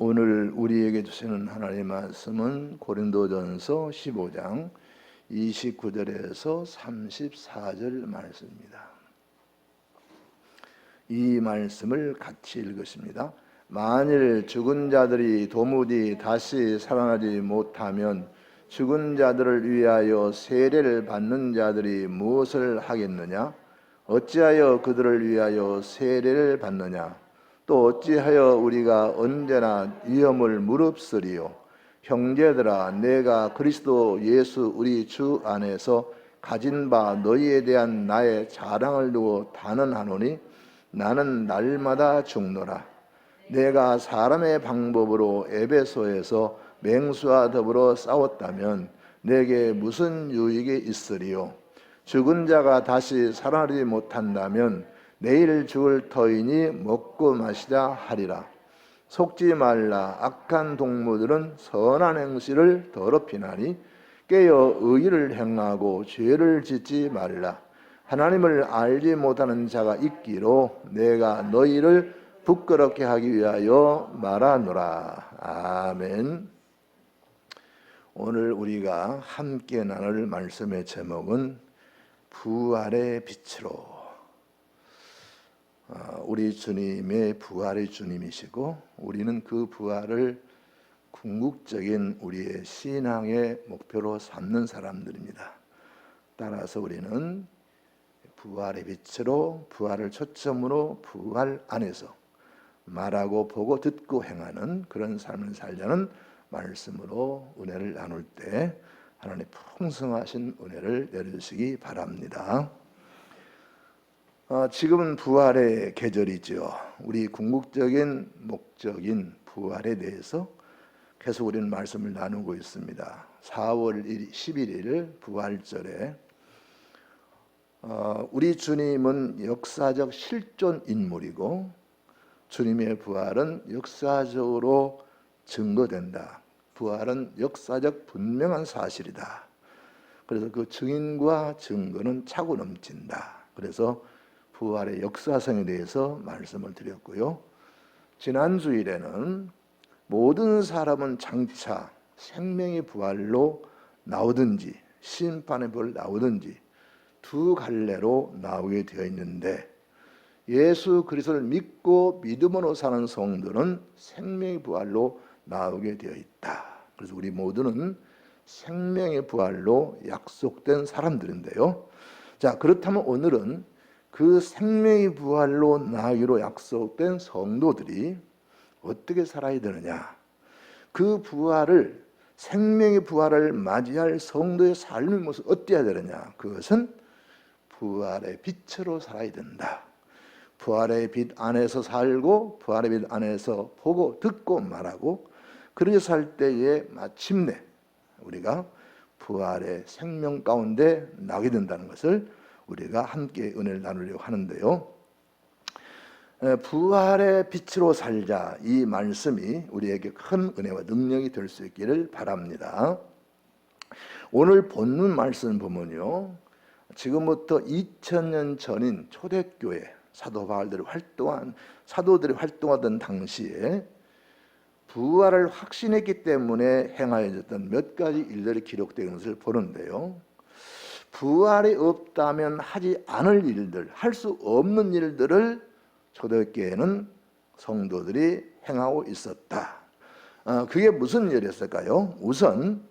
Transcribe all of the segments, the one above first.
오늘 우리에게 주시는 하나님의 말씀은 고린도전서 15장 29절에서 34절 말씀입니다. 이 말씀을 같이 읽으십니다. 만일 죽은 자들이 도무지 다시 살아나지 못하면 죽은 자들을 위하여 세례를 받는 자들이 무엇을 하겠느냐? 어찌하여 그들을 위하여 세례를 받느냐? 또 어찌하여 우리가 언제나 위험을 무릅쓰리요? 형제들아, 내가 그리스도 예수 우리 주 안에서 가진 바 너희에 대한 나의 자랑을 두고 단언하노니 나는 날마다 죽노라. 내가 사람의 방법으로 에베소에서 맹수와 더불어 싸웠다면 내게 무슨 유익이 있으리요? 죽은 자가 다시 살아나지 못한다면 내일 죽을 터이니 먹고 마시자 하리라. 속지 말라. 악한 동무들은 선한 행실을 더럽히나니 깨어 의를 행하고 죄를 짓지 말라. 하나님을 알지 못하는 자가 있기로 내가 너희를 부끄럽게 하기 위하여 말하노라. 아멘. 오늘 우리가 함께 나눌 말씀의 제목은 부활의 빛으로. 우리 주님의 부활의 주님이시고 우리는 그 부활을 궁극적인 우리의 신앙의 목표로 삼는 사람들입니다. 따라서 우리는 부활의 빛으로, 부활을 초점으로 부활 안에서 말하고 보고 듣고 행하는 그런 삶을 살자는 말씀으로 은혜를 나눌 때 하나님의 풍성하신 은혜를 내려주시기 바랍니다. 지금은 부활의 계절이죠. 우리 궁극적인 목적인 부활에 대해서 계속 우리는 말씀을 나누고 있습니다. 4월 11일 부활절에 우리 주님은 역사적 실존 인물이고 주님의 부활은 역사적으로 증거된다. 부활은 역사적 분명한 사실이다. 그래서 그 증인과 증거는 차고 넘친다. 그래서 부활의 역사성에 대해서 말씀을 드렸고요. 지난 주일에는 모든 사람은 장차 생명의 부활로 나오든지 심판의 부활로 나오든지 두 갈래로 나오게 되어 있는데 예수 그리스도를 믿고 믿음으로 사는 성도는 생명의 부활로 나오게 되어 있다. 그래서 우리 모두는 생명의 부활로 약속된 사람들인데요. 자, 그렇다면 오늘은 그 생명의 부활로 나아가기로 약속된 성도들이 어떻게 살아야 되느냐, 그 부활을, 생명의 부활을 맞이할 성도의 삶의 모습 어때야 되느냐, 그것은 부활의 빛으로 살아야 된다. 부활의 빛 안에서 살고 부활의 빛 안에서 보고 듣고 말하고 그렇게 살 때에 마침내 우리가 부활의 생명 가운데 나게 된다는 것을 우리가 함께 은혜를 나누려고 하는데요. 부활의 빛으로 살자, 이 말씀이 우리에게 큰 은혜와 능력이 될 수 있기를 바랍니다. 오늘 본문 말씀 보면요, 지금부터 2000년 전인 초대교회 사도들이 활동하던 당시에 부활을 확신했기 때문에 행하여졌던 몇 가지 일들이 기록된 것을 보는데요. 부활이 없다면 하지 않을 일들, 할 수 없는 일들을 초대교회는 성도들이 행하고 있었다. 그게 무슨 일이었을까요? 우선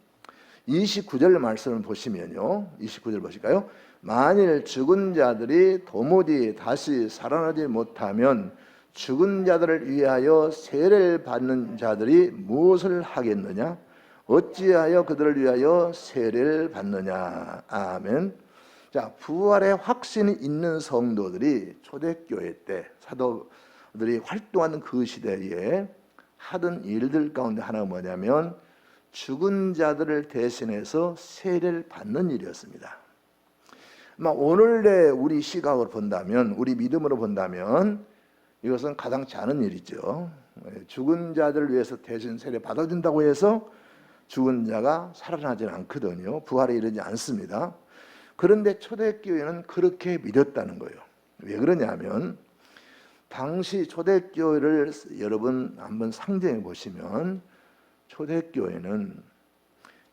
29절 말씀을 보시면요, 29절 보실까요? 만일 죽은 자들이 도무지 다시 살아나지 못하면 죽은 자들을 위하여 세례를 받는 자들이 무엇을 하겠느냐? 어찌하여 그들을 위하여 세례를 받느냐. 아멘. 자, 부활의 확신이 있는 성도들이 초대교회 때 사도들이 활동하는 그 시대에 하던 일들 가운데 하나가 뭐냐면 죽은 자들을 대신해서 세례를 받는 일이었습니다. 오늘의 우리 시각으로 본다면, 우리 믿음으로 본다면 이것은 가당치 않은 일이죠. 죽은 자들을 위해서 대신 세례 받아준다고 해서 죽은 자가 살아나지는 않거든요. 부활에 이르지 않습니다. 그런데 초대교회는 그렇게 믿었다는 거예요. 왜 그러냐면 당시 초대교회를 여러분 한번 상정해 보시면 초대교회는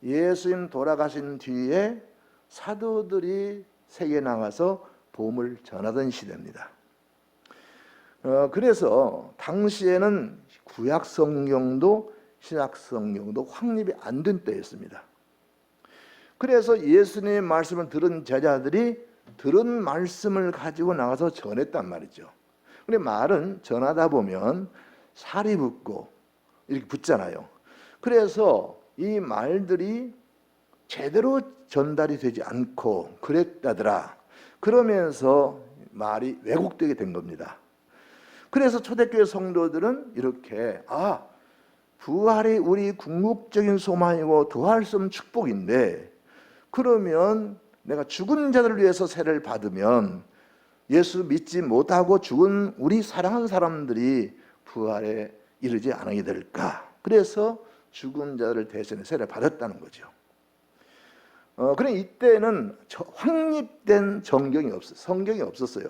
예수님 돌아가신 뒤에 사도들이 세계에 나가서 복음을 전하던 시대입니다. 그래서 당시에는 구약 성경도 신약 성경도 확립이 안 된 때였습니다. 그래서 예수님의 말씀을 들은 제자들이 들은 말씀을 가지고 나가서 전했단 말이죠. 근데 말은 전하다 보면 살이 붙고 이렇게 붙잖아요. 그래서 이 말들이 제대로 전달이 되지 않고 그랬다더라. 그러면서 말이 왜곡되게 된 겁니다. 그래서 초대교회 성도들은 이렇게 부활이 우리 궁극적인 소망이고 더할 수 없는 축복인데, 그러면 내가 죽은 자들을 위해서 세례를 받으면 예수 믿지 못하고 죽은 우리 사랑하는 사람들이 부활에 이르지 않게 될까? 그래서 죽은 자들을 대신해 세례를 받았다는 거죠. 그래 이때는 확립된 성경이 없었어요.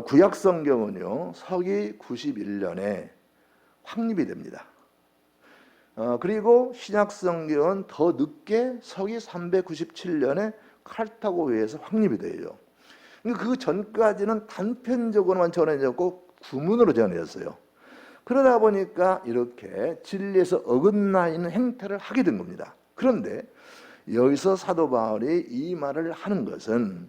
구약 성경은요 서기 91년에 확립이 됩니다. 그리고 신약 성경은 더 늦게 서기 397년에 칼타고회에서 확립이 돼요. 그 전까지는 단편적으로만 전해졌고 구문으로 전해졌어요. 그러다 보니까 이렇게 진리에서 어긋나 있는 행태를 하게 된 겁니다. 그런데 여기서 사도 바울이 이 말을 하는 것은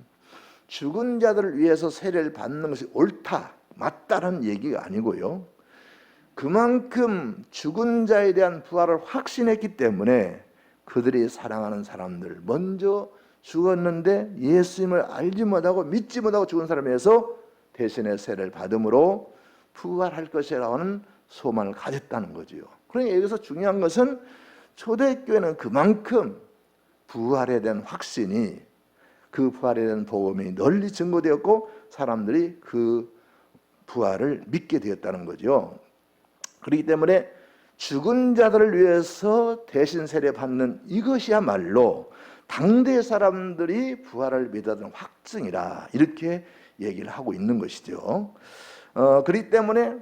죽은 자들을 위해서 세례를 받는 것이 옳다, 맞다라는 얘기가 아니고요. 그만큼 죽은 자에 대한 부활을 확신했기 때문에 그들이 사랑하는 사람들, 먼저 죽었는데 예수님을 알지 못하고 믿지 못하고 죽은 사람에서 대신에 세례를 받음으로 부활할 것이라고 하는 소망을 가졌다는 거지요. 그러니까 여기서 중요한 것은 초대교회는 그만큼 부활에 대한 확신이, 그 부활에 대한 복음이 널리 증거되었고 사람들이 그 부활을 믿게 되었다는 거죠. 그렇기 때문에 죽은 자들을 위해서 대신 세례 받는 이것이야말로 당대 사람들이 부활을 믿었던 확증이라, 이렇게 얘기를 하고 있는 것이죠. 그렇기 때문에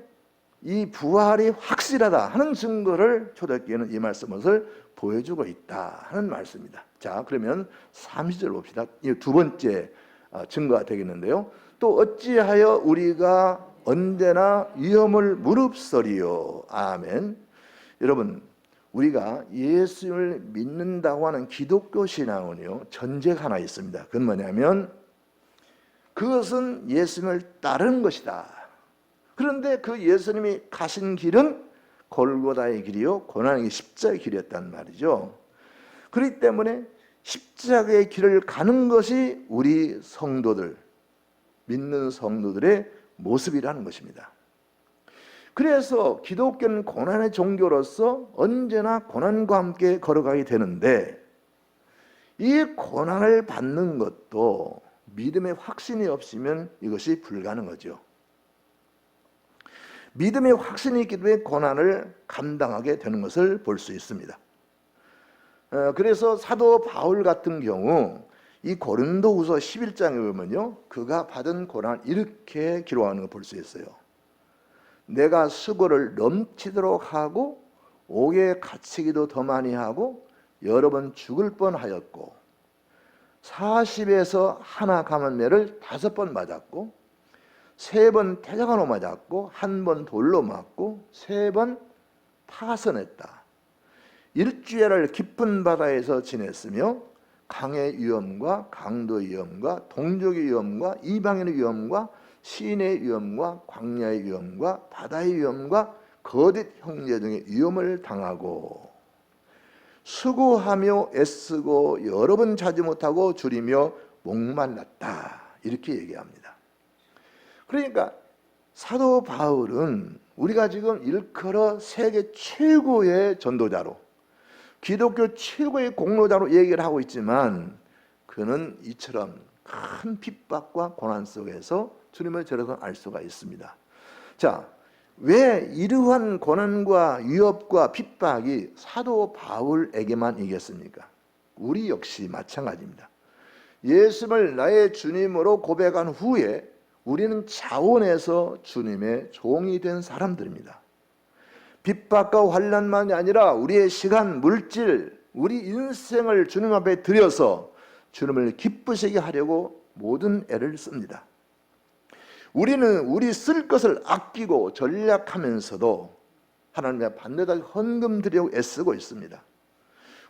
이 부활이 확실하다 하는 증거를 초대교회는 이 말씀을 보여주고 있다 하는 말씀입니다. 자, 그러면 30절 봅시다. 이 두 번째 증거가 되겠는데요. 또 어찌하여 우리가 언제나 위험을 무릅쓰리요. 아멘. 여러분, 우리가 예수를 믿는다고 하는 기독교 신앙은요 전제가 하나 있습니다. 그건 뭐냐면 그것은 예수님을 따르는 것이다. 그런데 그 예수님이 가신 길은 골고다의 길이요 고난의 십자가의 길이었단 말이죠. 그렇기 때문에 십자가의 길을 가는 것이 우리 성도들, 믿는 성도들의 모습이라는 것입니다. 그래서 기독교는 고난의 종교로서 언제나 고난과 함께 걸어가게 되는데, 이 고난을 받는 것도 믿음의 확신이 없으면 이것이 불가능하죠. 믿음의 확신이 있기 때문에 고난을 감당하게 되는 것을 볼 수 있습니다. 그래서 사도 바울 같은 경우 이 고린도후서 11장에 보면요, 그가 받은 고난을 이렇게 기록하는 걸 볼 수 있어요. 내가 수고를 넘치도록 하고 옥에 갇히기도 더 많이 하고 여러 번 죽을 뻔하였고 40에서 하나 감은매를 5번 맞았고 3번 태장으로 맞았고 1번 돌로 맞고 3번 파선했다. 일주일을 깊은 바다에서 지냈으며 강의 위험과 강도의 위험과 동족의 위험과 이방인의 위험과 시인의 위험과 광야의 위험과 바다의 위험과 거짓 형제 등의 위험을 당하고 수고하며 애쓰고 여러 번 자지 못하고 줄이며 목말랐다. 이렇게 얘기합니다. 그러니까 사도 바울은 우리가 지금 일컬어 세계 최고의 전도자로, 기독교 최고의 공로자로 얘기를 하고 있지만 그는 이처럼 큰 핍박과 고난 속에서 주님을 저렇게 알 수가 있습니다. 자, 왜 이러한 고난과 위협과 핍박이 사도 바울에게만 이겼습니까? 우리 역시 마찬가지입니다. 예수를 나의 주님으로 고백한 후에 우리는 차원에서 주님의 종이 된 사람들입니다. 핍박과 환난만이 아니라 우리의 시간, 물질, 우리 인생을 주님 앞에 드려서 주님을 기쁘시게 하려고 모든 애를 씁니다. 우리는 우리 쓸 것을 아끼고 전략하면서도 하나님의 반듯하게 헌금 드리려고 애쓰고 있습니다.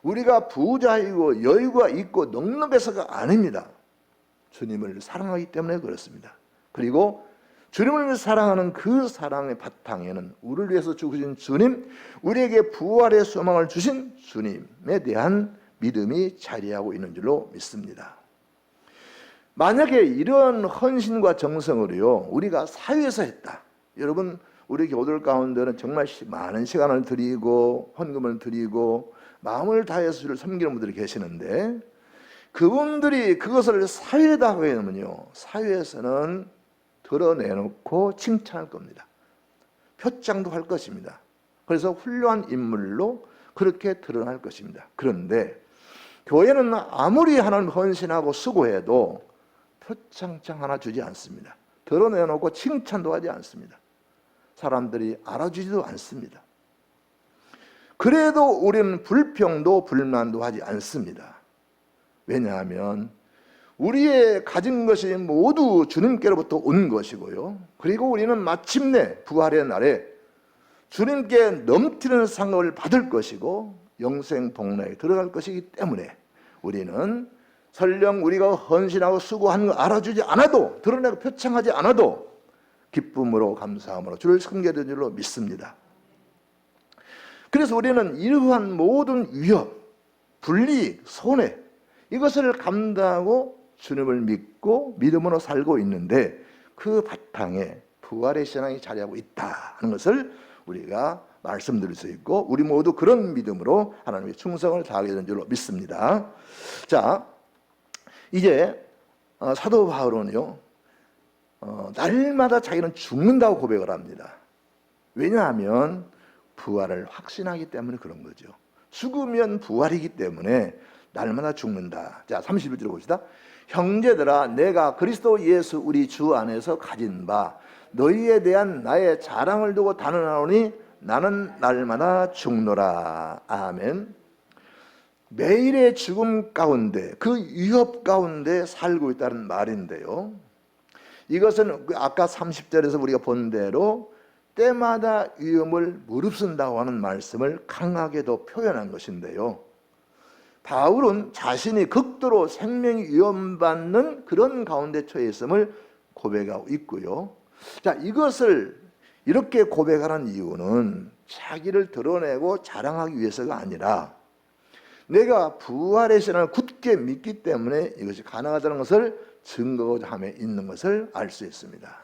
우리가 부자이고 여유가 있고 넉넉해서가 아닙니다. 주님을 사랑하기 때문에 그렇습니다. 그리고 주님을 사랑하는 그 사랑의 바탕에는 우리를 위해서 죽으신 주님, 우리에게 부활의 소망을 주신 주님에 대한 믿음이 자리하고 있는 줄로 믿습니다. 만약에 이런 헌신과 정성을요 우리가 사회에서 했다. 여러분, 우리 교우들 가운데는 정말 많은 시간을 드리고 헌금을 드리고 마음을 다해서 주를 섬기는 분들이 계시는데, 그분들이 그것을 사회에다 하게 되면요 사회에서는 드러내놓고 칭찬할 겁니다. 표창도 할 것입니다. 그래서 훌륭한 인물로 그렇게 드러날 것입니다. 그런데 교회는 아무리 하나님 헌신하고 수고해도 표창장 하나 주지 않습니다. 드러내놓고 칭찬도 하지 않습니다. 사람들이 알아주지도 않습니다. 그래도 우리는 불평도 불만도 하지 않습니다. 왜냐하면 우리의 가진 것이 모두 주님께로부터 온 것이고요, 그리고 우리는 마침내 부활의 날에 주님께 넘치는 상을 받을 것이고 영생 복락에 들어갈 것이기 때문에 우리는 설령 우리가 헌신하고 수고하는 거 알아주지 않아도, 드러내고 표창하지 않아도 기쁨으로 감사함으로 주를 섬겨야 되는 줄로 믿습니다. 그래서 우리는 이러한 모든 위협, 불이익, 손해, 이것을 감당하고 주님을 믿고 믿음으로 살고 있는데, 그 바탕에 부활의 신앙이 자리하고 있다는 것을 우리가 말씀드릴 수 있고, 우리 모두 그런 믿음으로 하나님의 충성을 다하게 되는 줄로 믿습니다. 자, 이제 사도 바울은요 날마다 자기는 죽는다고 고백을 합니다. 왜냐하면 부활을 확신하기 때문에 그런 거죠. 죽으면 부활이기 때문에 날마다 죽는다. 자, 31절 봅시다. 형제들아, 내가 그리스도 예수 우리 주 안에서 가진 바 너희에 대한 나의 자랑을 두고 단언하노니 나는 날마다 죽노라. 아멘. 매일의 죽음 가운데, 그 위협 가운데 살고 있다는 말인데요, 이것은 아까 30절에서 우리가 본 대로 때마다 위험을 무릅쓴다고 하는 말씀을 강하게도 표현한 것인데요, 바울은 자신이 극도로 생명이 위험받는 그런 가운데 처해 있음을 고백하고 있고요. 자, 이것을 이렇게 고백하는 이유는 자기를 드러내고 자랑하기 위해서가 아니라 내가 부활의 신앙을 굳게 믿기 때문에 이것이 가능하다는 것을 증거하고자 함에 있는 것을 알 수 있습니다.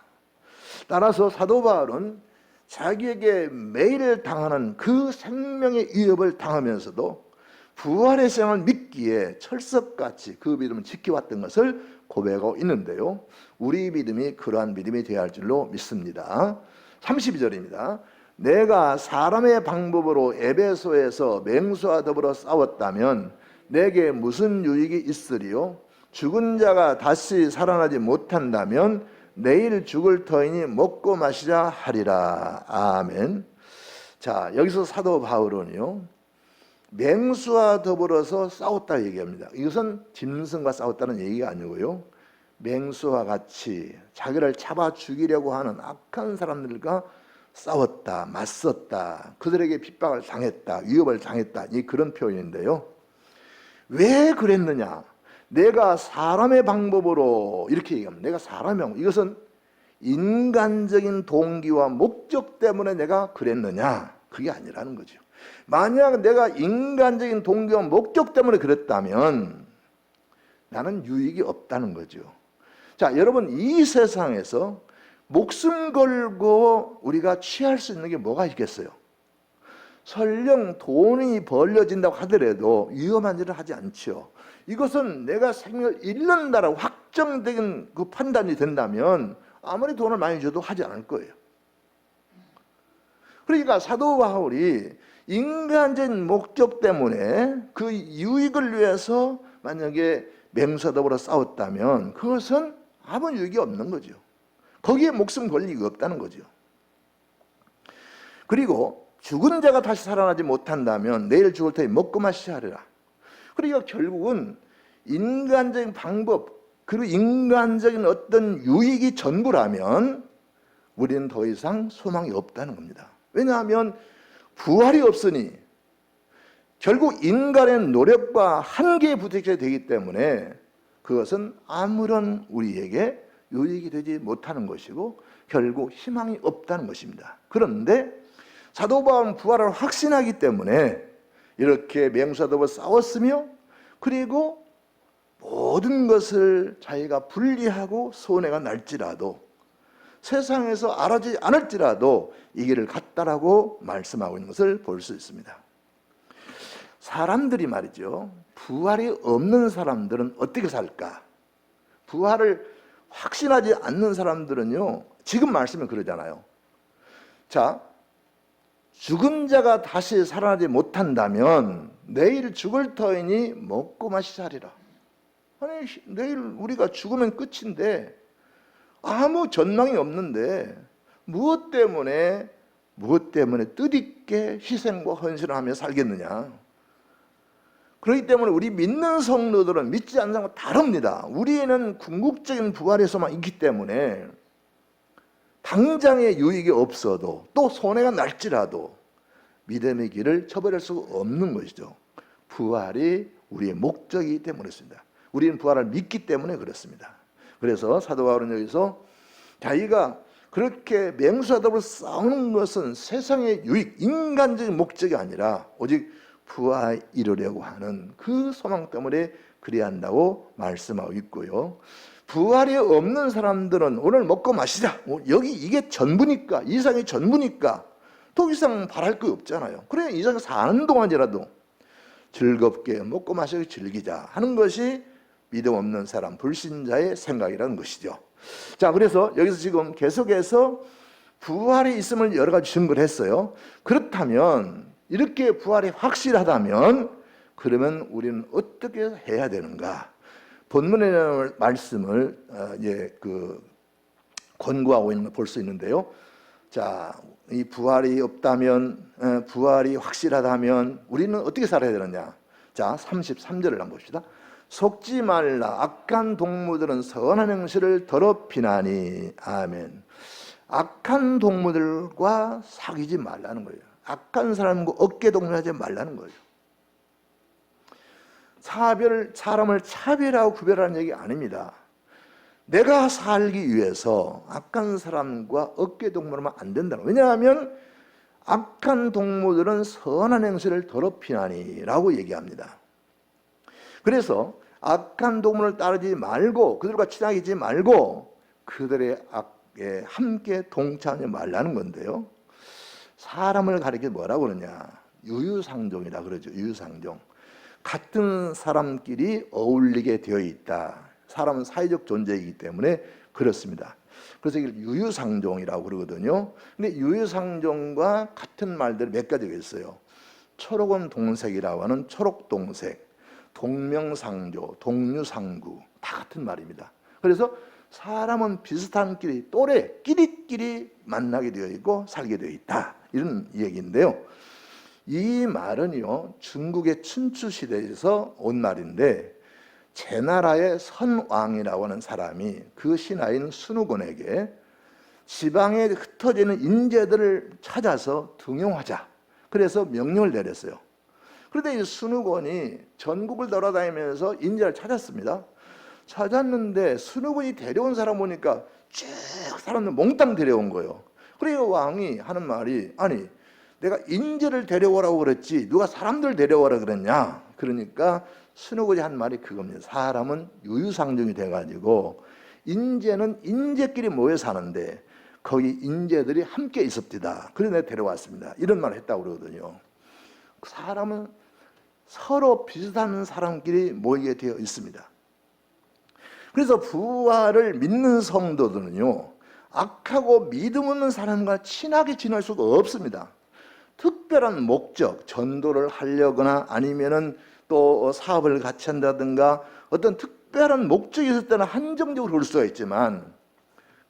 따라서 사도 바울은 자기에게 매일 당하는 그 생명의 위협을 당하면서도 부활의 신앙을 믿기에 철석같이 그 믿음을 지켜왔던 것을 고백하고 있는데요, 우리 믿음이 그러한 믿음이 되어야 할 줄로 믿습니다. 32절입니다. 내가 사람의 방법으로 에베소에서 맹수와 더불어 싸웠다면 내게 무슨 유익이 있으리요? 죽은 자가 다시 살아나지 못한다면 내일 죽을 터이니 먹고 마시자 하리라. 아멘. 자, 여기서 사도 바울은요 맹수와 더불어서 싸웠다 얘기합니다. 이것은 짐승과 싸웠다는 얘기가 아니고요, 맹수와 같이 자기를 잡아 죽이려고 하는 악한 사람들과 싸웠다, 맞섰다, 그들에게 핍박을 당했다, 위협을 당했다, 이 그런 표현인데요, 왜 그랬느냐? 내가 사람의 방법으로, 이렇게 얘기합니다. 내가 사람의 방법, 이것은 인간적인 동기와 목적 때문에 내가 그랬느냐? 그게 아니라는 거죠. 만약 내가 인간적인 동기와 목적 때문에 그랬다면 나는 유익이 없다는 거죠. 자, 여러분, 이 세상에서 목숨 걸고 우리가 취할 수 있는 게 뭐가 있겠어요? 설령 돈이 벌려진다고 하더라도 위험한 일을 하지 않죠. 이것은 내가 생명을 잃는다라고 확정적인 그 판단이 된다면 아무리 돈을 많이 줘도 하지 않을 거예요. 그러니까 사도 바울이 인간적인 목적 때문에 그 유익을 위해서 만약에 맹수와 더불어 싸웠다면 그것은 아무 유익이 없는 거죠. 거기에 목숨 걸 리가 없다는 거죠. 그리고 죽은 자가 다시 살아나지 못한다면 내일 죽을 테니 먹고 마시자 하리라. 그러니까 결국은 인간적인 방법 그리고 인간적인 어떤 유익이 전부라면 우리는 더 이상 소망이 없다는 겁니다. 왜냐하면 부활이 없으니 결국 인간의 노력과 한계에 부딪혀야 되기 때문에 그것은 아무런 우리에게 유익이 되지 못하는 것이고 결국 희망이 없다는 것입니다. 그런데 사도 바울은 부활을 확신하기 때문에 이렇게 맹수사도와 싸웠으며 그리고 모든 것을 자기가 분리하고 손해가 날지라도 세상에서 알아지지 않을지라도 이 길을 갔다라고 말씀하고 있는 것을 볼 수 있습니다. 사람들이 말이죠, 부활이 없는 사람들은 어떻게 살까? 부활을 확신하지 않는 사람들은요, 지금 말씀은 그러잖아요. 자, 죽은 자가 다시 살아나지 못한다면 내일 죽을 터이니 먹고 마시자 하리라. 아니, 내일 우리가 죽으면 끝인데 아무 전망이 없는데 무엇 때문에 뜻있게 희생과 헌신을 하며 살겠느냐. 그렇기 때문에 우리 믿는 성도들은 믿지 않는 사람과 다릅니다. 우리는 궁극적인 부활에서만 있기 때문에 당장의 유익이 없어도 또 손해가 날지라도 믿음의 길을 쳐버릴 수가 없는 것이죠. 부활이 우리의 목적이기 때문에 그렇습니다. 우리는 부활을 믿기 때문에 그렇습니다. 그래서 사도 바울은 여기서 자기가 그렇게 맹수하다고 싸우는 것은 세상의 유익, 인간적인 목적이 아니라 오직 부활에 이르려고 하는 그 소망 때문에 그래야 한다고 말씀하고 있고요. 부활이 없는 사람들은 오늘 먹고 마시자, 여기 이게 전부니까, 이상이 전부니까 더 이상 바랄 거 없잖아요. 그래 이상 사는 동안이라도 즐겁게 먹고 마시고 즐기자 하는 것이 믿음 없는 사람, 불신자의 생각이라는 것이죠. 자, 그래서 여기서 지금 계속해서 부활이 있음을 여러 가지 증거를 했어요. 그렇다면 이렇게 부활이 확실하다면 그러면 우리는 어떻게 해야 되는가? 본문의 말씀을 권고하고 있는 걸 볼 수 있는데요. 자, 이 부활이 없다면, 부활이 확실하다면 우리는 어떻게 살아야 되느냐? 자, 33절을 한번 봅시다. 속지 말라. 악한 동무들은 선한 행실을 더럽히나니. 아멘. 악한 동무들과 사귀지 말라는 거예요. 악한 사람과 어깨 동무하지 말라는 거예요. 사람을 차별하고 구별하는 얘기 아닙니다. 내가 살기 위해서 악한 사람과 어깨 동무하면 안 된다는 거예요. 왜냐하면 악한 동무들은 선한 행실을 더럽히나니 라고 얘기합니다. 그래서 악한 동물을 따르지 말고 그들과 친하게 말고 그들의 악에 함께 동참하지 말라는 건데요. 사람을 가리켜 뭐라고 그러냐? 유유상종이라 그러죠. 유유상종. 같은 사람끼리 어울리게 되어 있다. 사람은 사회적 존재이기 때문에 그렇습니다. 그래서 이걸 유유상종이라고 그러거든요. 근데 유유상종과 같은 말들이 몇 가지가 있어요. 초록은 동색이라고 하는 초록동색, 동명상조, 동류상구 다 같은 말입니다. 그래서 사람은 비슷한 끼리, 또래, 끼리끼리 만나게 되어 있고 살게 되어 있다. 이런 얘기인데요. 이 말은요, 중국의 춘추 시대에서 온 말인데 제나라의 선왕이라고 하는 사람이 그 신하인 순우곤에게 지방에 흩어지는 인재들을 찾아서 등용하자. 그래서 명령을 내렸어요. 그런데 이 순우곤이 전국을 돌아다니면서 인재를 찾았습니다. 찾았는데 순우곤이 데려온 사람 보니까 쭉 사람들 몽땅 데려온 거예요. 그래서 왕이 하는 말이, 아니 내가 인재를 데려오라고 그랬지 누가 사람들 데려오라 그랬냐. 그러니까 순우곤이 한 말이 그겁니다. 사람은 유유상종이 돼가지고 인재는 인재끼리 모여 사는데 거기 인재들이 함께 있었디다. 그래서 내가 데려왔습니다. 이런 말을 했다고 그러거든요. 사람은 서로 비슷한 사람끼리 모이게 되어 있습니다. 그래서 부활을 믿는 성도들은요, 악하고 믿음 없는 사람과 친하게 지낼 수가 없습니다. 특별한 목적, 전도를 하려거나 아니면은 또 사업을 같이 한다든가 어떤 특별한 목적이 있을 때는 한정적으로 그럴 수가 있지만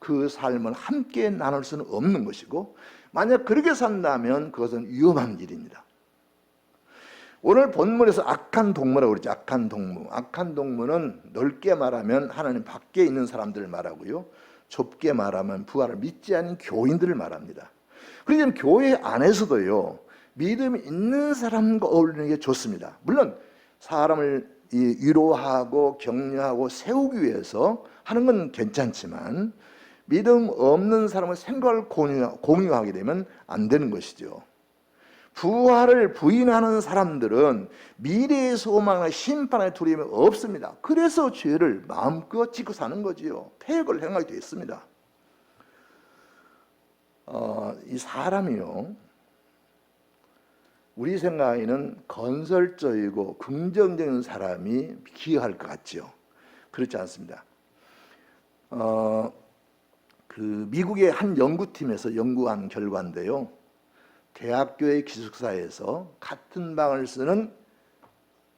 그 삶을 함께 나눌 수는 없는 것이고, 만약 그렇게 산다면 그것은 위험한 일입니다. 오늘 본문에서 악한 동무라고 그러죠. 악한 동무. 악한 동무는 넓게 말하면 하나님 밖에 있는 사람들을 말하고요, 좁게 말하면 부활을 믿지 않은 교인들을 말합니다. 그러니까 교회 안에서도요, 믿음이 있는 사람과 어울리는 게 좋습니다. 물론 사람을 위로하고 격려하고 세우기 위해서 하는 건 괜찮지만, 믿음 없는 사람의 생각을 공유하게 되면 안 되는 것이죠. 부활을 부인하는 사람들은 미래의 소망과 심판의 두려움이 없습니다. 그래서 죄를 마음껏 짓고 사는 거지요. 폐역을 행하게 되어 있습니다. 이 사람이요, 우리 생각에는 건설적이고 긍정적인 사람이 기여할 것 같죠. 그렇지 않습니다. 그 미국의 한 연구팀에서 연구한 결과인데요, 대학교의 기숙사에서 같은 방을 쓰는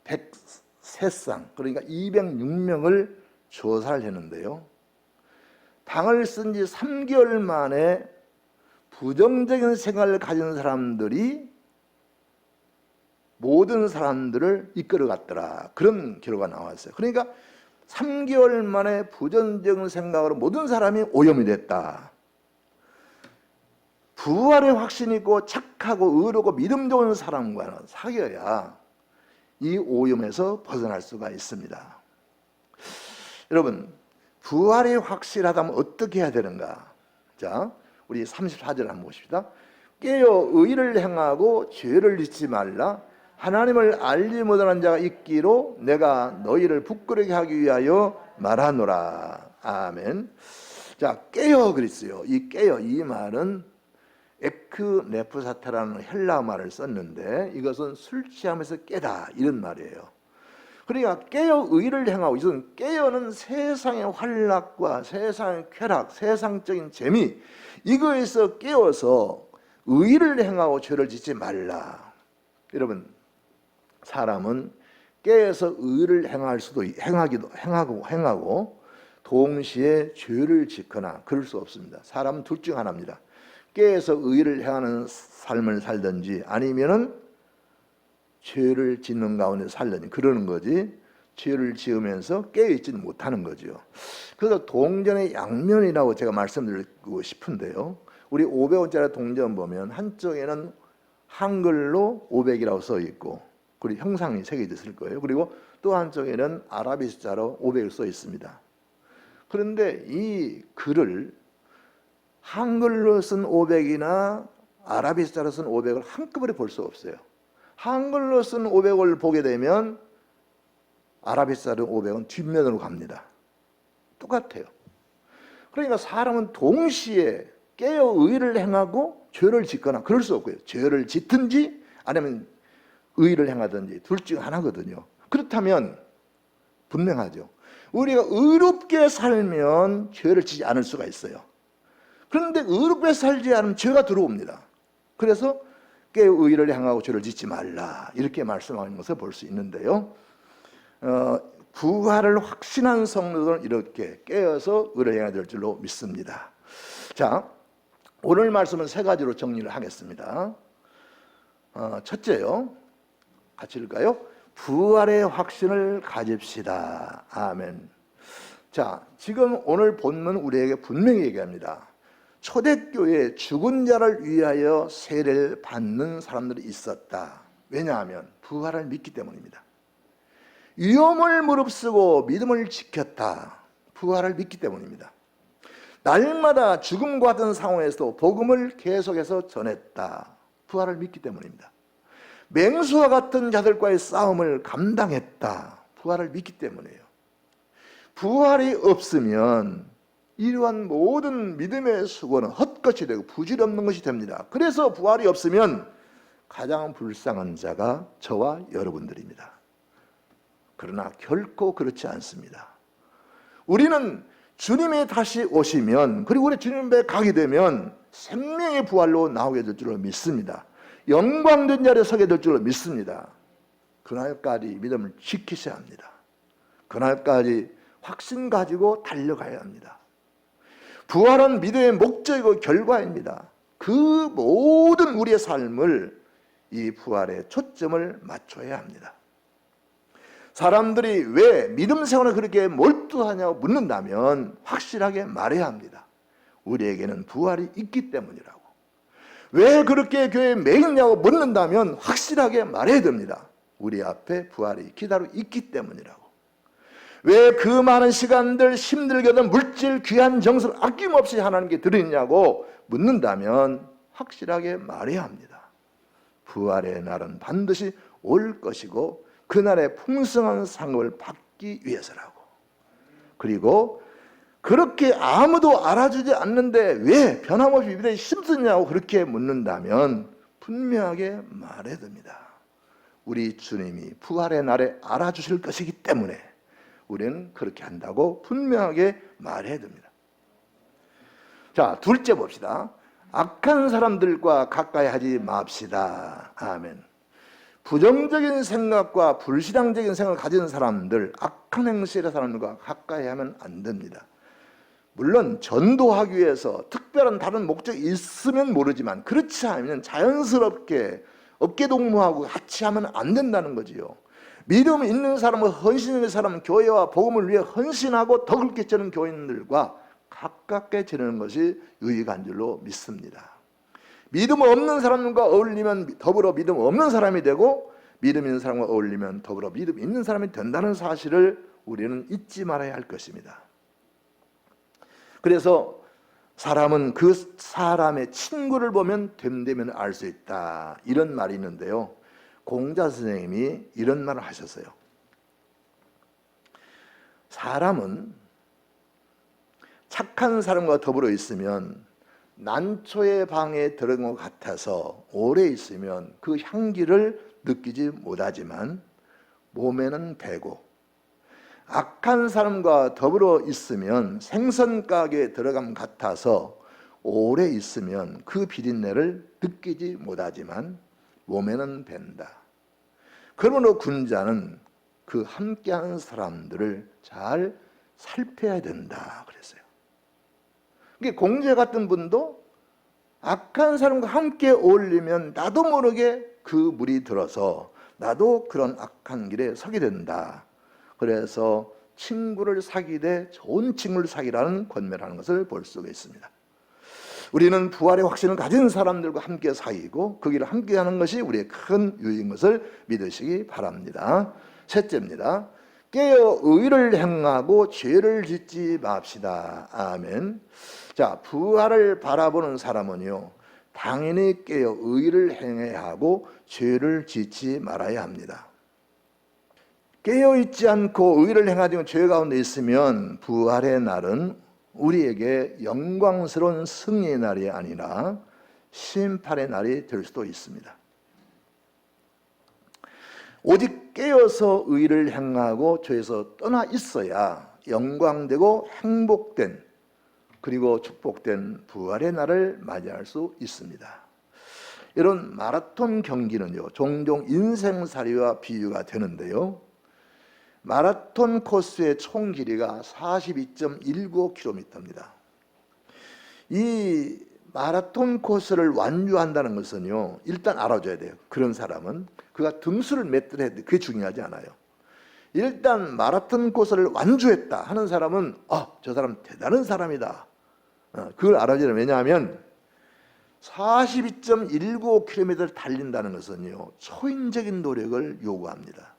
103쌍, 그러니까 206명을 조사를 했는데요, 방을 쓴 지 3개월 만에 부정적인 생각을 가진 사람들이 모든 사람들을 이끌어갔더라, 그런 결과가 나왔어요. 그러니까 3개월 만에 부정적인 생각으로 모든 사람이 오염이 됐다. 부활의 확신이 있고 착하고 의로고 믿음 좋은 사람과는 사귀어야 이 오염에서 벗어날 수가 있습니다. 여러분, 부활이 확실하다면 어떻게 해야 되는가? 자, 우리 34절 한번 보십시다. 깨어 의를 행하고 죄를 짓지 말라. 하나님을 알지 못하는 자가 있기로 내가 너희를 부끄러게 하기 위하여 말하노라. 아멘. 자, 깨어 그랬어요. 이 깨어, 이 말은 에크네프사테라는 헬라 말을 썼는데, 이것은 술 취하면서 깨다, 이런 말이에요. 그러니까 깨어 의를 행하고, 이것은 깨어는 세상의 환락과 세상의 쾌락, 세상적인 재미, 이거에서 깨어서 의를 행하고 죄를 짓지 말라. 여러분, 사람은 깨어서 의를 행하고 동시에 죄를 짓거나 그럴 수 없습니다. 사람은 둘 중 하나입니다. 깨어서 의를 행하는 삶을 살든지, 아니면은 죄를 짓는 가운데 살든지, 그러는 거지, 죄를 지으면서 깨어있지는 못하는 거죠. 그래서 동전의 양면이라고 제가 말씀드리고 싶은데요, 우리 500원짜리 동전 보면 한쪽에는 한글로 500이라고 써 있고, 그리고 형상이 새겨져 있을 거예요. 그리고 또 한쪽에는 아라비 숫자로 500을 써 있습니다. 그런데 이 글을 한글로 쓴 500이나 아라비 숫자로 쓴 500을 한꺼번에 볼 수 없어요. 한글로 쓴 500을 보게 되면 아라비 숫자로 500은 뒷면으로 갑니다. 똑같아요. 그러니까 사람은 동시에 깨어 의를 행하고 죄를 짓거나 그럴 수 없고요. 죄를 짓든지 아니면 의를 행하든지 둘 중 하나거든요. 그렇다면 분명하죠. 우리가 의롭게 살면 죄를 짓지 않을 수가 있어요. 그런데 의롭게 살지 않으면 죄가 들어옵니다. 그래서 깨어 의를 행하고 죄를 짓지 말라, 이렇게 말씀하는 것을 볼 수 있는데요, 부활을 확신한 성도들은 이렇게 깨어서 의를 행해야 될 줄로 믿습니다. 자, 오늘 말씀은 세 가지로 정리를 하겠습니다. 첫째요, 같이 읽을까요? 부활의 확신을 가집시다. 아멘. 자, 지금 오늘 본문 우리에게 분명히 얘기합니다. 초대교회에 죽은 자를 위하여 세례를 받는 사람들이 있었다. 왜냐하면 부활을 믿기 때문입니다. 위험을 무릅쓰고 믿음을 지켰다. 부활을 믿기 때문입니다. 날마다 죽음과 같은 상황에서도 복음을 계속해서 전했다. 부활을 믿기 때문입니다. 맹수와 같은 자들과의 싸움을 감당했다. 부활을 믿기 때문이에요. 부활이 없으면 이러한 모든 믿음의 수고는 헛것이 되고 부질없는 것이 됩니다. 그래서 부활이 없으면 가장 불쌍한 자가 저와 여러분들입니다. 그러나 결코 그렇지 않습니다. 우리는 주님이 다시 오시면, 그리고 우리 주님 앞에 가게 되면 생명의 부활로 나오게 될 줄로 믿습니다. 영광된 자리에 서게 될 줄로 믿습니다. 그날까지 믿음을 지키셔야 합니다. 그날까지 확신 가지고 달려가야 합니다. 부활은 믿음의 목적이고 결과입니다. 그 모든 우리의 삶을 이 부활에 초점을 맞춰야 합니다. 사람들이 왜 믿음 생활을 그렇게 몰두하냐고 묻는다면 확실하게 말해야 합니다. 우리에게는 부활이 있기 때문이라고. 왜 그렇게 교회에 매이냐고 묻는다면 확실하게 말해야 됩니다. 우리 앞에 부활이 기다리고 있기 때문이라고. 왜 그 많은 시간들 힘들게도 물질 귀한 정성을 아낌없이 하나님께 드리냐고 묻는다면 확실하게 말해야 합니다. 부활의 날은 반드시 올 것이고 그날의 풍성한 상급을 받기 위해서라고. 그리고 그렇게 아무도 알아주지 않는데 왜 변함없이 믿음에 힘쓰냐고 그렇게 묻는다면 분명하게 말해야 됩니다. 우리 주님이 부활의 날에 알아주실 것이기 때문에 우리는 그렇게 한다고 분명하게 말해야 됩니다. 자, 둘째 봅시다. 악한 사람들과 가까이 하지 맙시다. 아멘. 부정적인 생각과 불신앙적인 생각을 가진 사람들, 악한 행실의 사람들과 가까이 하면 안 됩니다. 물론 전도하기 위해서 특별한 다른 목적이 있으면 모르지만 그렇지 않으면 자연스럽게 어깨동무하고 같이 하면 안 된다는 거지요. 믿음 있는 사람은 헌신 있는 사람은 교회와 복음을 위해 헌신하고 덕을 끼치는 교인들과 가깝게 지내는 것이 유익한 줄로 믿습니다. 믿음 없는 사람과 어울리면 더불어 믿음 없는 사람이 되고 믿음 있는 사람과 어울리면 더불어 믿음 있는 사람이 된다는 사실을 우리는 잊지 말아야 할 것입니다. 그래서 사람은 그 사람의 친구를 보면 됨되면 알 수 있다, 이런 말이 있는데요. 공자 선생님이 이런 말을 하셨어요. 사람은 착한 사람과 더불어 있으면 난초의 방에 들어간 것 같아서 오래 있으면 그 향기를 느끼지 못하지만 몸에는 배고, 악한 사람과 더불어 있으면 생선 가게에 들어간 것 같아서 오래 있으면 그 비린내를 느끼지 못하지만 몸에는 밴다. 그러므로 군자는 그 함께하는 사람들을 잘 살펴야 된다 그랬어요. 공자 같은 분도 악한 사람과 함께 어울리면 나도 모르게 그 물이 들어서 나도 그런 악한 길에 서게 된다. 그래서 친구를 사귀되 좋은 친구를 사귀라는 권면을 하는 것을 볼 수가 있습니다. 우리는 부활의 확신을 가진 사람들과 함께 사귀고 그 길을 함께 하는 것이 우리의 큰 유익인 것을 믿으시기 바랍니다. 셋째입니다. 깨어 의를 행하고 죄를 짓지 맙시다. 아멘. 자, 부활을 바라보는 사람은요, 당연히 깨어 의를 행해야 하고 죄를 짓지 말아야 합니다. 깨어있지 않고 의를 행하지 죄 가운데 있으면 부활의 날은 우리에게 영광스러운 승리의 날이 아니라 심판의 날이 될 수도 있습니다. 오직 깨어서 의를 행하고 죄에서 떠나 있어야 영광되고 행복된 그리고 축복된 부활의 날을 맞이할 수 있습니다. 이런 마라톤 경기는요, 종종 인생살이와 비유가 되는데요. 마라톤 코스의 총 길이가 42.19km입니다. 이 마라톤 코스를 완주한다는 것은요, 일단 알아줘야 돼요. 그런 사람은 그가 등수를 몇 등 해도 그게 중요하지 않아요. 일단 마라톤 코스를 완주했다 하는 사람은 저 사람 대단한 사람이다. 그걸 알아줘야 돼요. 왜냐하면 42.19km를 달린다는 것은요, 초인적인 노력을 요구합니다.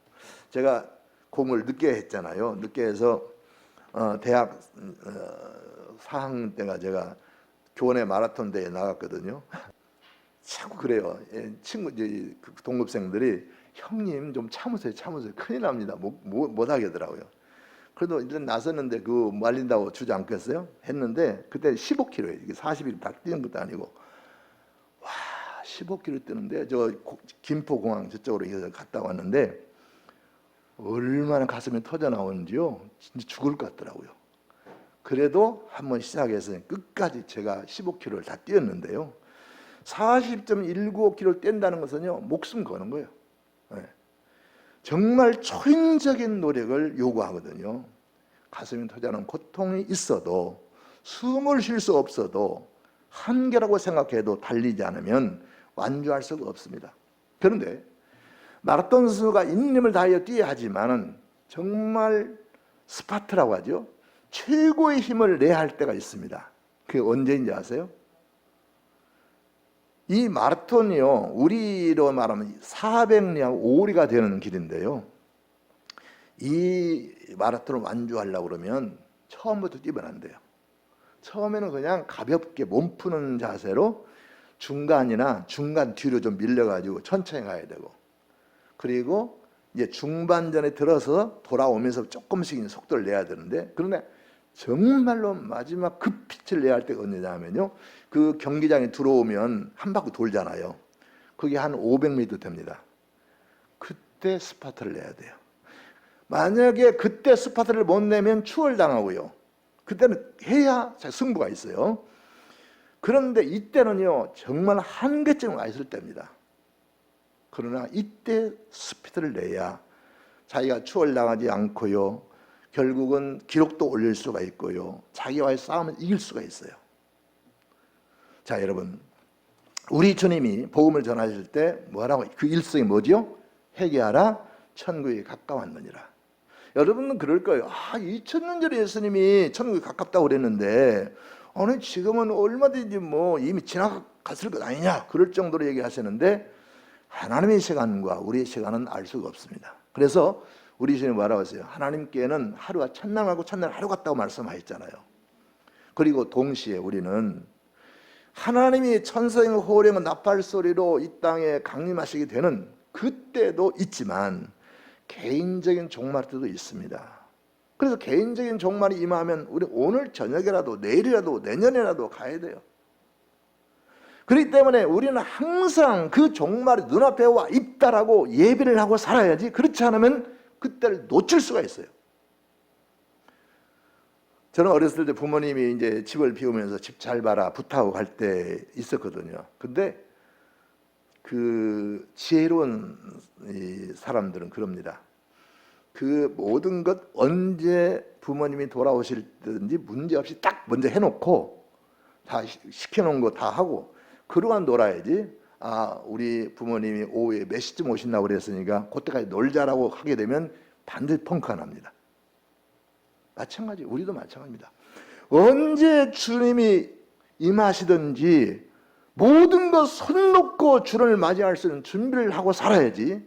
제가 공을 늦게 했잖아요. 늦게 해서 대학 4학년 때가 제가 교내 마라톤 대회에 나갔거든요. 자꾸 그래요. 친구 동급생들이 형님 좀 참으세요. 큰일 납니다. 못 하겠더라고요. 그래도 일단 나섰는데 그 말린다고 주저앉겠어요? 했는데 그때 15km예요. 이게 40일 다 뛰는 것도 아니고, 와 15km 뛰는데 저 김포공항 저쪽으로 갔다 왔는데 얼마나 가슴이 터져 나오는지요. 진짜 죽을 것 같더라고요. 그래도 한번 시작해서 끝까지 제가 15km를 다 뛰었는데요. 40.195km 뛴다는 것은요, 목숨 거는 거예요. 정말 초인적인 노력을 요구하거든요. 가슴이 터져나오는 고통이 있어도 숨을 쉴 수 없어도 한계라고 생각해도 달리지 않으면 완주할 수가 없습니다. 그런데 마라톤 선수가 인념을 다하여 뛰어야 하지만은 정말 스파트라고 하죠. 최고의 힘을 내야 할 때가 있습니다. 그게 언제인지 아세요? 이 마라톤이요, 우리로 말하면 400리하고 5리가 되는 길인데요. 이 마라톤을 완주하려고 그러면 처음부터 뛰면 안 돼요. 처음에는 그냥 가볍게 몸 푸는 자세로 중간이나 중간 뒤로 좀 밀려가지고 천천히 가야 되고, 그리고 이제 중반전에 들어서 돌아오면서 조금씩 속도를 내야 되는데, 그런데 정말로 마지막 급빛을 내야 할 때가 언제냐면요, 그 경기장에 들어오면 한 바퀴 돌잖아요. 그게 한 500m 됩니다. 그때 스파트를 내야 돼요. 만약에 그때 스파트를 못 내면 추월당하고요, 그때는 해야 승부가 있어요. 그런데 이때는요, 정말 한계점 와 있을 때입니다. 그러나 이때 스피드를 내야 자기가 추월당하지 않고요, 결국은 기록도 올릴 수가 있고요, 자기와의 싸움을 이길 수가 있어요. 자, 여러분, 우리 주님이 복음을 전하실 때 뭐라고, 그 일성이 뭐죠? 회개하라, 천국에 가까웠느니라. 여러분은 그럴 거예요. 2000년 전에 예수님이 천국에 가깝다고 그랬는데 아니 지금은 얼마든지 뭐 이미 지나갔을 것 아니냐, 그럴 정도로 얘기하시는데 하나님의 시간과 우리의 시간은 알 수가 없습니다. 그래서 우리 주님 뭐라고 하세요? 하나님께는 하루가 천날하고 천날 하루 같다고 말씀하셨잖아요. 그리고 동시에 우리는 하나님이 천성의 호령과 나팔 소리로 이 땅에 강림하시게 되는 그때도 있지만 개인적인 종말 때도 있습니다. 그래서 개인적인 종말이 임하면 우리 오늘 저녁이라도 내일이라도 내년이라도 가야 돼요. 그렇기 때문에 우리는 항상 그 종말이 눈앞에 와 있다라고 예비를 하고 살아야지, 그렇지 않으면 그때를 놓칠 수가 있어요. 저는 어렸을 때 부모님이 이제 집을 비우면서 집 잘 봐라 부탁하고 갈 때 있었거든요. 근데 그 지혜로운 사람들은 그럽니다. 그 모든 것 언제 부모님이 돌아오실든지 문제없이 딱 먼저 해놓고 다 시켜놓은 거 다 하고 그동안 놀아야지, 우리 부모님이 오후에 몇 시쯤 오신다고 그랬으니까 그때까지 놀자라고 하게 되면 반드시 펑크가 납니다. 마찬가지, 우리도 마찬가지입니다. 언제 주님이 임하시든지 모든 것 손 놓고 주를 맞이할 수 있는 준비를 하고 살아야지,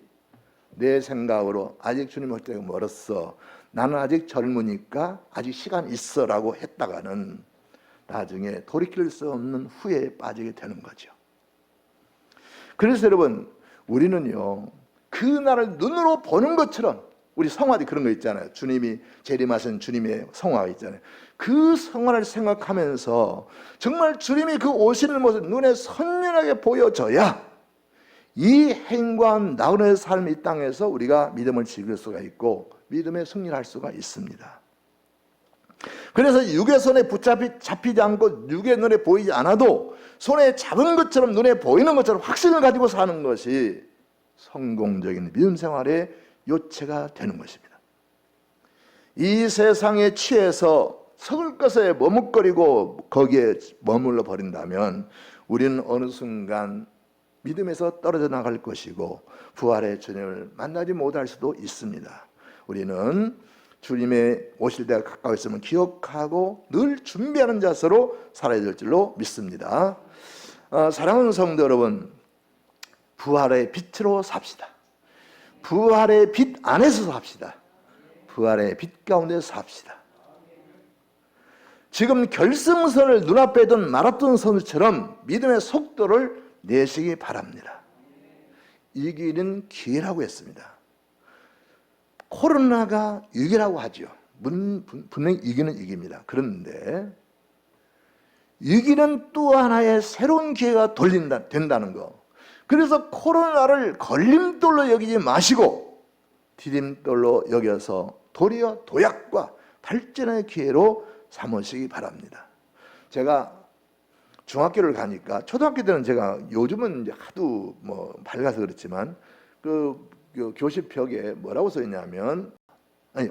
내 생각으로 아직 주님 올 때가 멀었어, 나는 아직 젊으니까 아직 시간 있어 라고 했다가는 나중에 돌이킬 수 없는 후회에 빠지게 되는 거죠. 그래서 여러분, 우리는요, 그 날을 눈으로 보는 것처럼, 우리 성화도 그런 거 있잖아요. 주님이 재림하신 주님의 성화가 있잖아요. 그 성화를 생각하면서 정말 주님이 그 오시는 모습 눈에 선명하게 보여져야 이 행과 나그네의 삶, 이 땅에서 우리가 믿음을 지킬 수가 있고 믿음에 승리를 할 수가 있습니다. 그래서 육의 손에 잡히지 않고 육의 눈에 보이지 않아도 손에 잡은 것처럼 눈에 보이는 것처럼 확신을 가지고 사는 것이 성공적인 믿음 생활의 요체가 되는 것입니다. 이 세상에 취해서 썩을 것에 머뭇거리고 거기에 머물러 버린다면 우리는 어느 순간 믿음에서 떨어져 나갈 것이고 부활의 주님을 만나지 못할 수도 있습니다. 우리는 주님의 오실 때가 가까워 있음을 기억하고 늘 준비하는 자세로 살아야 될 줄로 믿습니다. 사랑하는 성도 여러분, 부활의 빛으로 삽시다. 부활의 빛 안에서 삽시다. 부활의 빛 가운데서 삽시다. 지금 결승선을 눈앞에 둔 마라톤 선수처럼 믿음의 속도를 내시기 바랍니다. 이 길은 기회라고 했습니다. 코로나가 위기라고 하죠. 분명히 위기는 위기입니다. 그런데 위기는 또 하나의 새로운 기회가 된다는 거. 그래서 코로나를 걸림돌로 여기지 마시고 디딤돌로 여겨서 도리어 도약과 발전의 기회로 삼으시기 바랍니다. 제가 중학교를 가니까, 초등학교 때는 제가, 요즘은 이제 하도 뭐 밝아서 그렇지만 그 교실 벽에 뭐라고 써 있냐면,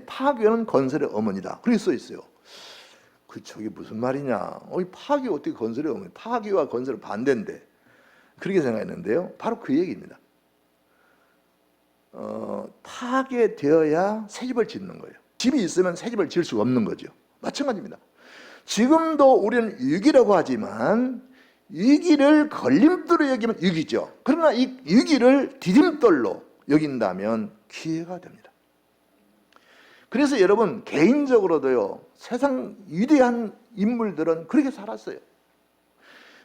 파교는 건설의 어머니다, 그렇게 써 있어요. 그쪽이 무슨 말이냐? 이 파괴 어떻게 건설이 오면 파괴와 건설은 반대인데 그렇게 생각했는데요. 바로 그 얘기입니다. 파괴되어야 새 집을 짓는 거예요. 집이 있으면 새 집을 지을 수가 없는 거죠. 마찬가지입니다. 지금도 우리는 위기라고 하지만 위기를 걸림돌로 여기면 위기죠. 그러나 이 위기를 디딤돌로 여긴다면 기회가 됩니다. 그래서 여러분 개인적으로도요, 세상 위대한 인물들은 그렇게 살았어요.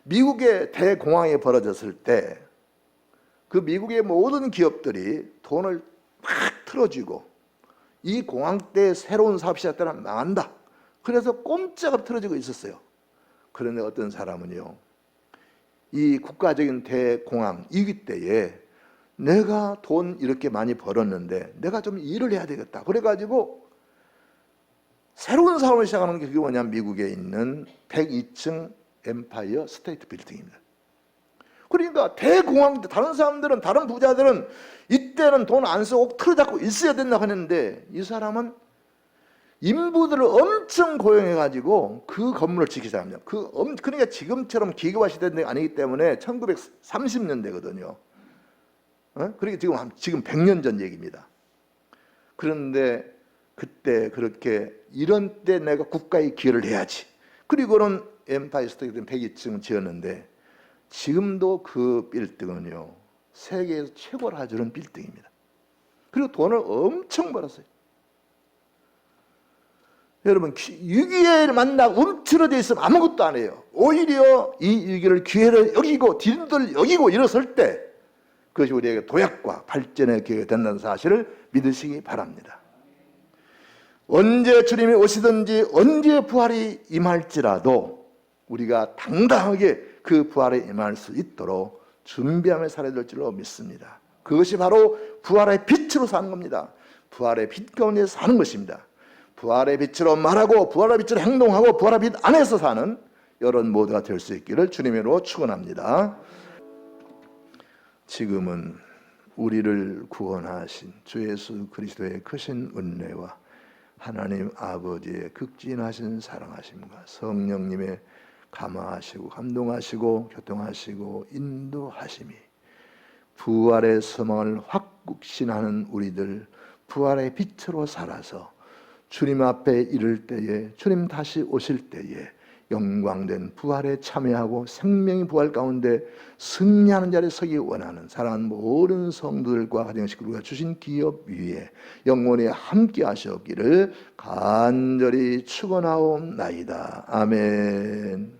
미국의 대공황이 벌어졌을 때 그 미국의 모든 기업들이 돈을 막 틀어주고 이 공황 때 새로운 사업 시작되면 망한다. 그래서 꼼짝없이 틀어지고 있었어요. 그런데 어떤 사람은요, 이 국가적인 대공황 위기 때에 내가 돈 이렇게 많이 벌었는데 내가 좀 일을 해야 되겠다. 그래가지고 새로운 사업을 시작하는 게 그게 뭐냐면 미국에 있는 102층 엠파이어 스테이트 빌딩입니다. 그러니까 대공황 때 다른 사람들은, 다른 부자들은 이때는 돈 안 쓰고 틀어잡고 있어야 된다고 하는데 이 사람은 인부들을 엄청 고용해가지고 그 건물을 지키기 시작합니다. 그러니까 지금처럼 기계화 시대가 아니기 때문에 1930년대거든요. 그러니까 지금 100년 전 얘기입니다. 그런데 그때 그렇게 이런 때 내가 국가에 기여를 해야지. 그리고는 엠파이어 스테이트 102층 지었는데 지금도 그 빌딩은요, 세계에서 최고라 하는 빌딩입니다. 그리고 돈을 엄청 벌었어요. 여러분, 위기에 만나고 움츠러져 있으면 아무것도 안 해요. 오히려 이 위기를 기회를 여기고 디딤돌을 여기고 일어설 때 그것이 우리에게 도약과 발전의 기회가 된다는 사실을 믿으시기 바랍니다. 언제 주님이 오시든지 언제 부활이 임할지라도 우리가 당당하게 그 부활에 임할 수 있도록 준비하며 살아야 될 줄로 믿습니다. 그것이 바로 부활의 빛으로 사는 겁니다. 부활의 빛 가운데 사는 것입니다. 부활의 빛으로 말하고 부활의 빛으로 행동하고 부활의 빛 안에서 사는 여러분 모두가 될 수 있기를 주님으로 축원합니다. 지금은 우리를 구원하신 주 예수 그리스도의 크신 은혜와 하나님 아버지의 극진하신 사랑하심과 성령님의 감화하시고 감동하시고 교통하시고 인도하심이 부활의 소망을 확국신하는 우리들 부활의 빛으로 살아서 주님 앞에 이를 때에 주님 다시 오실 때에 영광된 부활에 참여하고 생명의 부활 가운데 승리하는 자리에 서기 원하는 사랑하는 모든 성도들과 가정식구가 주신 기업 위에 영원히 함께 하셨기를 간절히 축원하옵나이다. 아멘.